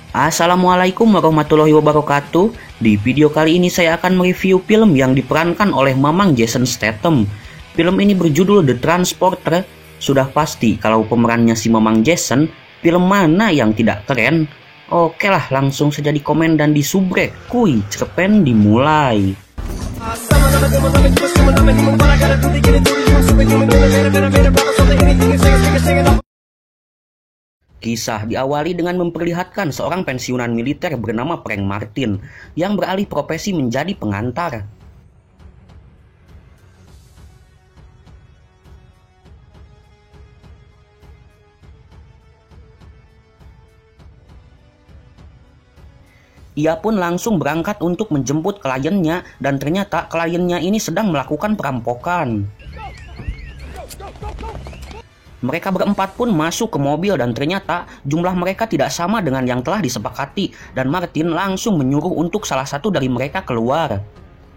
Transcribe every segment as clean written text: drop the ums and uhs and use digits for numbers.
Assalamualaikum warahmatullahi wabarakatuh. Di video kali ini saya akan mereview film yang diperankan oleh Mamang Jason Statham. Film ini berjudul The Transporter. Sudah pasti kalau pemerannya si Mamang Jason, film mana yang tidak keren? Oke lah, langsung saja di komen dan di subrek. Kuy, cerpen dimulai. Kisah diawali dengan memperlihatkan seorang pensiunan militer bernama Frank Martin yang beralih profesi menjadi pengantar. Ia pun langsung berangkat untuk menjemput kliennya dan ternyata kliennya ini sedang melakukan perampokan. Mereka berempat pun masuk ke mobil dan ternyata jumlah mereka tidak sama dengan yang telah disepakati dan Martin langsung menyuruh untuk salah satu dari mereka keluar.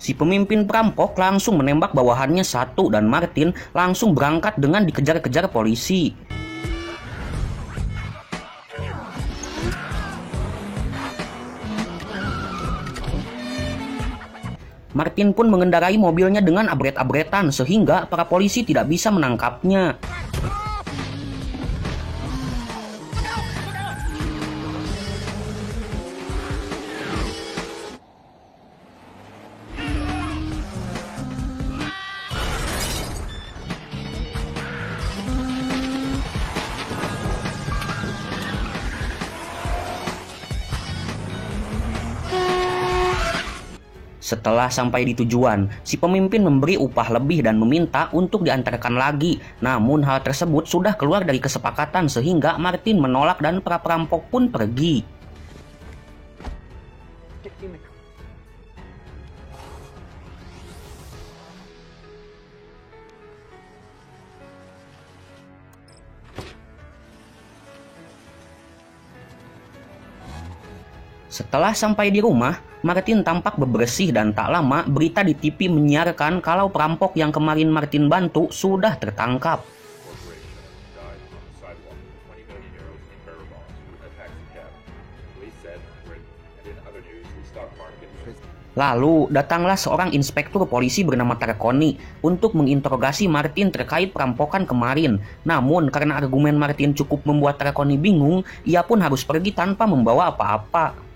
Si pemimpin perampok langsung menembak bawahannya satu dan Martin langsung berangkat dengan dikejar-kejar polisi. Martin pun mengendarai mobilnya dengan abret-abretan sehingga para polisi tidak bisa menangkapnya. Setelah sampai di tujuan, si pemimpin memberi upah lebih dan meminta untuk diantarkan lagi. Namun hal tersebut sudah keluar dari kesepakatan sehingga Martin menolak dan para perampok pun pergi. Setelah sampai di rumah, Martin tampak bebersih dan tak lama berita di TV menyiarkan kalau perampok yang kemarin Martin bantu sudah tertangkap. Lalu datanglah seorang inspektur polisi bernama Tarconi untuk menginterogasi Martin terkait perampokan kemarin. Namun karena argumen Martin cukup membuat Tarconi bingung, ia pun harus pergi tanpa membawa apa-apa.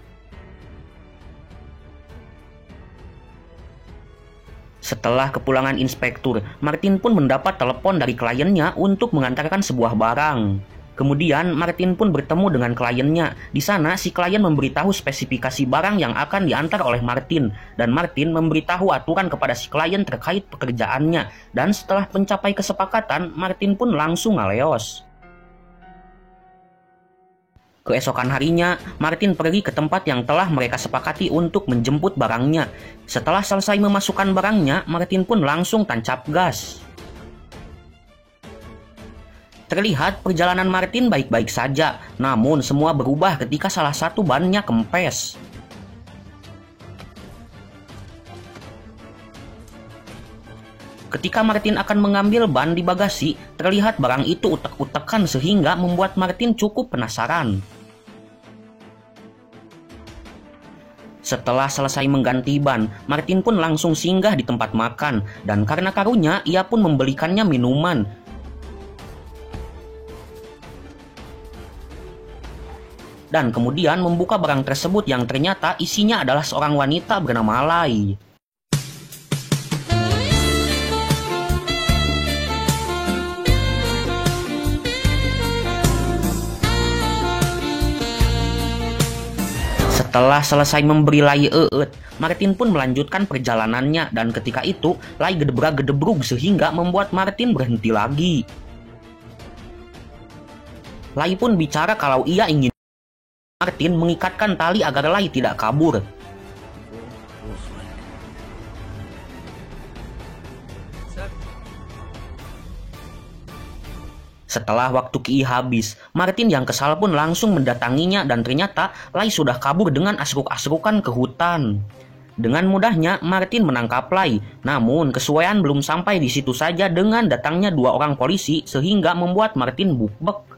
Setelah kepulangan inspektur, Martin pun mendapat telepon dari kliennya untuk mengantarkan sebuah barang. Kemudian Martin pun bertemu dengan kliennya. Di sana si klien memberitahu spesifikasi barang yang akan diantar oleh Martin dan Martin memberitahu aturan kepada si klien terkait pekerjaannya. Dan setelah mencapai kesepakatan, Martin pun langsung ngaleos. Keesokan harinya, Martin pergi ke tempat yang telah mereka sepakati untuk menjemput barangnya. Setelah selesai memasukkan barangnya, Martin pun langsung tancap gas. Terlihat perjalanan Martin baik-baik saja, namun semua berubah ketika salah satu bannya kempes. Ketika Martin akan mengambil ban di bagasi, terlihat barang itu utek-utekan sehingga membuat Martin cukup penasaran. Setelah selesai mengganti ban, Martin pun langsung singgah di tempat makan, dan karena karunya ia pun membelikannya minuman. Dan kemudian membuka barang tersebut yang ternyata isinya adalah seorang wanita bernama Lai. Setelah selesai memberi Lai Martin pun melanjutkan perjalanannya dan ketika itu Lai gedebrak-gedebrug sehingga membuat Martin berhenti lagi. Lai pun bicara kalau ia ingin Martin mengikatkan tali agar Lai tidak kabur. Setelah waktu Ki habis, Martin yang kesal pun langsung mendatanginya dan ternyata Lai sudah kabur dengan asruk-asrukan ke hutan. Dengan mudahnya Martin menangkap Lai, namun kesuaian belum sampai di situ saja dengan datangnya dua orang polisi sehingga membuat Martin bukbek.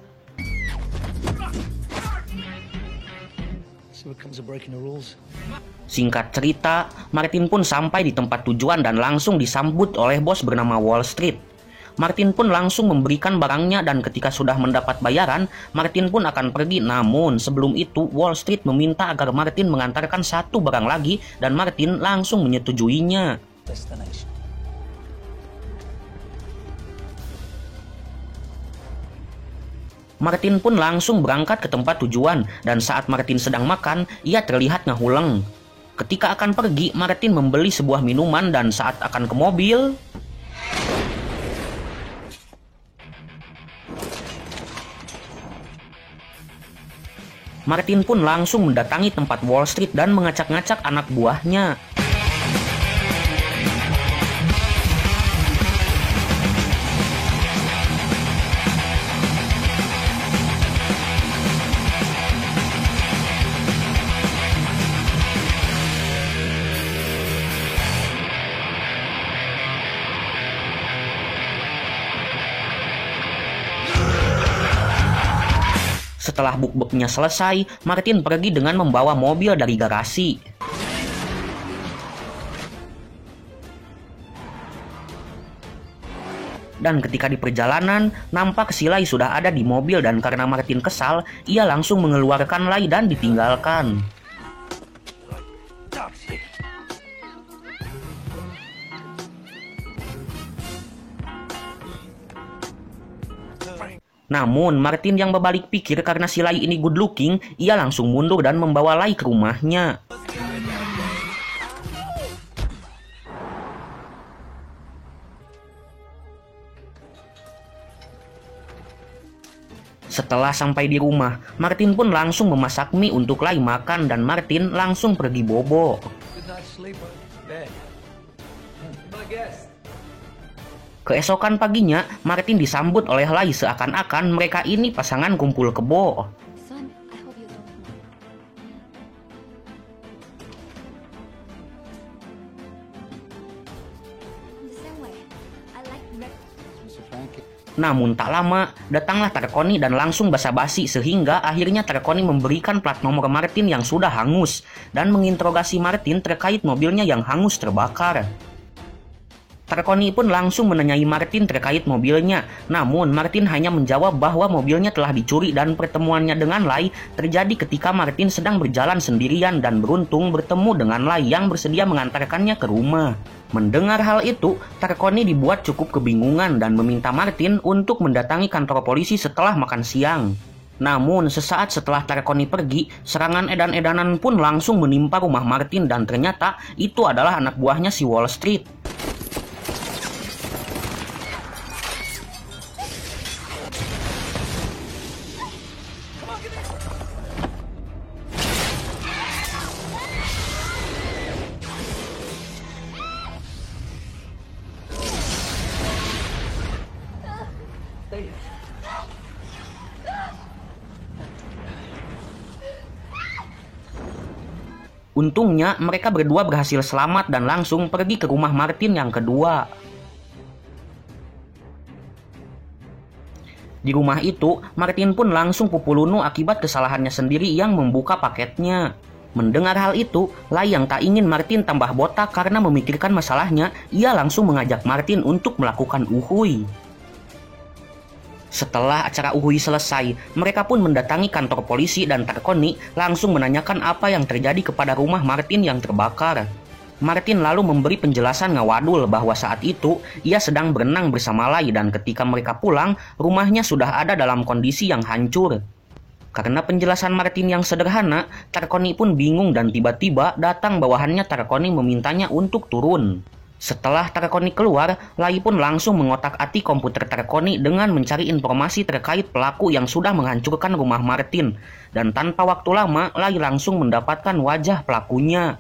Singkat cerita, Martin pun sampai di tempat tujuan dan langsung disambut oleh bos bernama Wall Street. Martin pun langsung memberikan barangnya dan ketika sudah mendapat bayaran, Martin pun akan pergi. Namun sebelum itu, Wall Street meminta agar Martin mengantarkan satu barang lagi dan Martin langsung menyetujuinya. Martin pun langsung berangkat ke tempat tujuan dan saat Martin sedang makan, ia terlihat ngahuleng. Ketika akan pergi, Martin membeli sebuah minuman dan saat akan ke mobil, Martin pun langsung mendatangi tempat Wall Street dan mengacak-ngacak anak buahnya. Setelah buk-buknya selesai, Martin pergi dengan membawa mobil dari garasi. Dan ketika di perjalanan, nampak si Lai sudah ada di mobil dan karena Martin kesal, ia langsung mengeluarkan Lai dan ditinggalkan. Namun, Martin yang berbalik pikir karena si Lai ini good looking, ia langsung mundur dan membawa Lai ke rumahnya. Setelah sampai di rumah, Martin pun langsung memasak mie untuk Lai makan dan Martin langsung pergi bobo. Keesokan paginya, Martin disambut oleh Lai seakan-akan mereka ini pasangan kumpul kebo. Namun tak lama, datanglah Tarkoni dan langsung basa-basi sehingga akhirnya Tarkoni memberikan plat nomor Martin yang sudah hangus dan menginterogasi Martin terkait mobilnya yang hangus terbakar. Tarkoni pun langsung menanyai Martin terkait mobilnya, namun Martin hanya menjawab bahwa mobilnya telah dicuri dan pertemuannya dengan Lai terjadi ketika Martin sedang berjalan sendirian dan beruntung bertemu dengan Lai yang bersedia mengantarkannya ke rumah. Mendengar hal itu, Tarkoni dibuat cukup kebingungan dan meminta Martin untuk mendatangi kantor polisi setelah makan siang. Namun sesaat setelah Tarkoni pergi, serangan edan-edanan pun langsung menimpa rumah Martin dan ternyata itu adalah anak buahnya si Wall Street. Untungnya mereka berdua berhasil selamat dan langsung pergi ke rumah Martin yang kedua. Di rumah itu, Martin pun langsung pupulunu akibat kesalahannya sendiri yang membuka paketnya. Mendengar hal itu, Lai yang tak ingin Martin tambah botak karena memikirkan masalahnya, ia langsung mengajak Martin untuk melakukan uhuy. Setelah acara uhuy selesai, mereka pun mendatangi kantor polisi dan Tarkoni langsung menanyakan apa yang terjadi kepada rumah Martin yang terbakar. Martin lalu memberi penjelasan ngawadul bahwa saat itu ia sedang berenang bersama Lai dan ketika mereka pulang, rumahnya sudah ada dalam kondisi yang hancur. Karena penjelasan Martin yang sederhana, Tarkoni pun bingung dan tiba-tiba datang bawahannya Tarkoni memintanya untuk turun. Setelah Tarkoni keluar, Lai pun langsung mengotak-atik komputer Tarkoni dengan mencari informasi terkait pelaku yang sudah menghancurkan rumah Martin. Dan tanpa waktu lama, Lai langsung mendapatkan wajah pelakunya.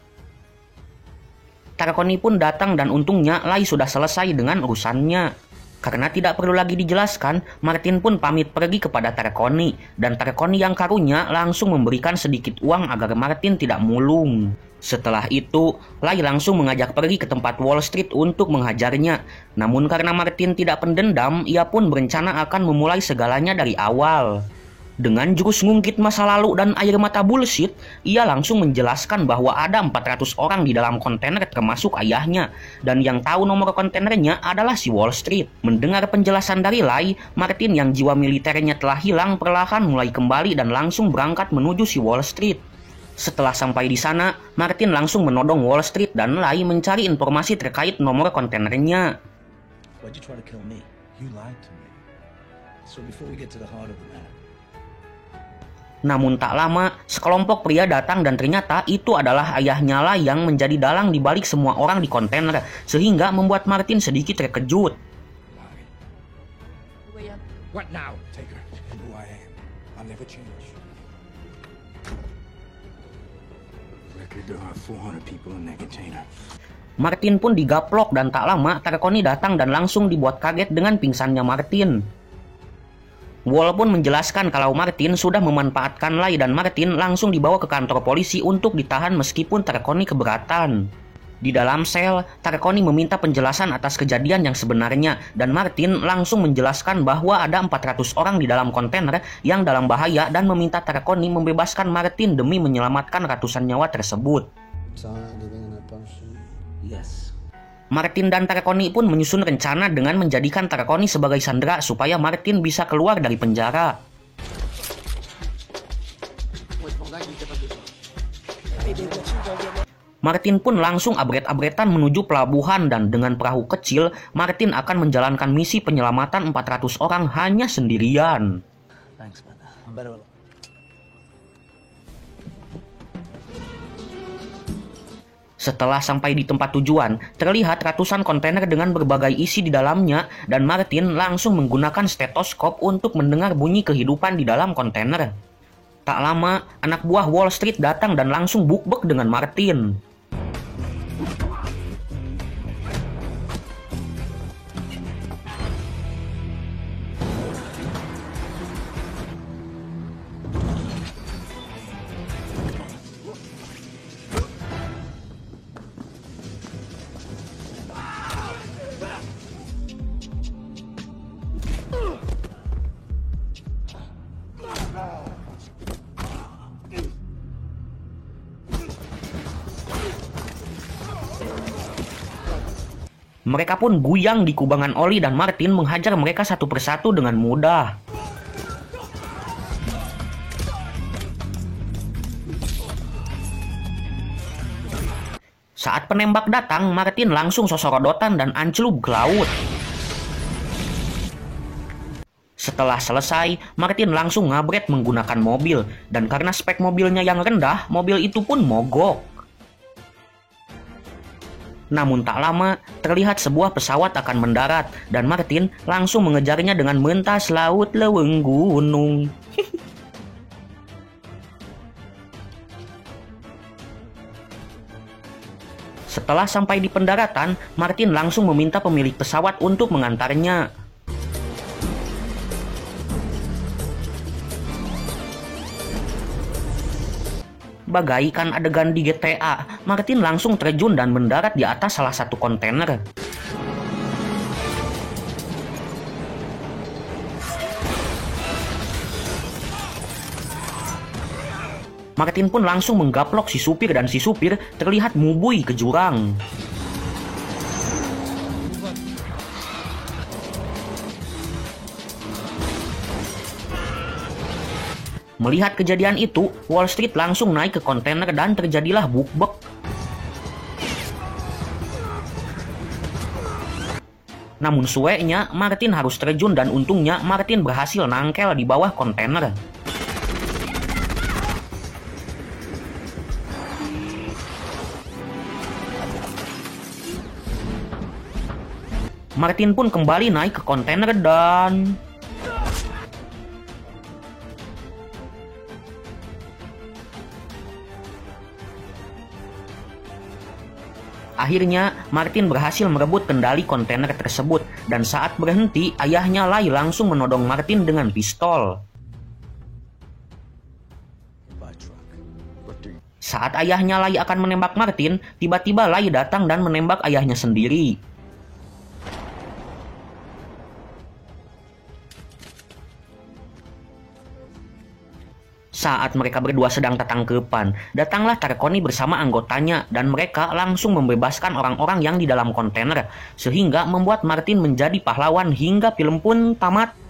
Tarkoni pun datang dan untungnya Lai sudah selesai dengan urusannya. Karena tidak perlu lagi dijelaskan, Martin pun pamit pergi kepada Tarkoni. Dan Tarkoni yang karunya langsung memberikan sedikit uang agar Martin tidak mulung. Setelah itu, Lai langsung mengajak pergi ke tempat Wall Street untuk menghajarnya. Namun karena Martin tidak pendendam, ia pun berencana akan memulai segalanya dari awal. Dengan jurus ngungkit masa lalu dan air mata bullshit, ia langsung menjelaskan bahwa ada 400 orang di dalam kontainer termasuk ayahnya, dan yang tahu nomor kontainernya adalah si Wall Street. Mendengar penjelasan dari Lai, Martin yang jiwa militernya telah hilang perlahan mulai kembali dan langsung berangkat menuju si Wall Street. Setelah sampai di sana, Martin langsung menodong Wall Street dan Lai mencari informasi terkait nomor kontainernya. Why'd you try to kill me? You lied to me. So before we get to the heart of the matter. Namun tak lama, sekelompok pria datang dan ternyata itu adalah ayahnya Lai yang menjadi dalang di balik semua orang di kontainer, sehingga membuat Martin sedikit terkejut. What now? Take her. Who I am. I'll never change. Record, there are 400 people in that container. Martin pun digaplok dan tak lama Tarkoni datang dan langsung dibuat kaget dengan pingsannya Martin. Wall pun menjelaskan kalau Martin sudah memanfaatkan Lai dan Martin langsung dibawa ke kantor polisi untuk ditahan meskipun Tarkoni keberatan. Di dalam sel, Tarkoni meminta penjelasan atas kejadian yang sebenarnya dan Martin langsung menjelaskan bahwa ada 400 orang di dalam kontainer yang dalam bahaya dan meminta Tarkoni membebaskan Martin demi menyelamatkan ratusan nyawa tersebut. Yes. Martin dan Tarkoni pun menyusun rencana dengan menjadikan Tarkoni sebagai sandera supaya Martin bisa keluar dari penjara. Martin pun langsung abret-abretan menuju pelabuhan dan dengan perahu kecil, Martin akan menjalankan misi penyelamatan 400 orang hanya sendirian. Thanks, man. I'm better. Setelah sampai di tempat tujuan, terlihat ratusan kontainer dengan berbagai isi di dalamnya dan Martin langsung menggunakan stetoskop untuk mendengar bunyi kehidupan di dalam kontainer. Tak lama, anak buah Wall Street datang dan langsung buk-buk dengan Martin. Mereka pun buyang di kubangan oli dan Martin menghajar mereka satu persatu dengan mudah. Saat penembak datang, Martin langsung sosorodotan dan ancelup ke laut. Setelah selesai, Martin langsung ngabret menggunakan mobil, dan karena spek mobilnya yang rendah, mobil itu pun mogok. Namun tak lama, terlihat sebuah pesawat akan mendarat, dan Martin langsung mengejarnya dengan mentas laut leweng gunung. Setelah sampai di pendaratan, Martin langsung meminta pemilik pesawat untuk mengantarnya. Bagaikan adegan di GTA, Martin langsung terjun dan mendarat di atas salah satu kontainer. Martin pun langsung menggaplok si supir dan si supir terlihat mubui ke jurang. Melihat kejadian itu, Wall Street langsung naik ke kontainer dan terjadilah bukbek. Namun sueknya, Martin harus terjun dan untungnya Martin berhasil nangkel di bawah kontainer. Martin pun kembali naik ke kontainer dan... Akhirnya, Martin berhasil merebut kendali kontainer tersebut, dan saat berhenti, ayahnya Lai langsung menodong Martin dengan pistol. Saat ayahnya Lai akan menembak Martin, tiba-tiba Lai datang dan menembak ayahnya sendiri. Saat mereka berdua sedang tertangkepan, datanglah Tarkoni bersama anggotanya dan mereka langsung membebaskan orang-orang yang di dalam kontainer, sehingga membuat Martin menjadi pahlawan hingga film pun tamat.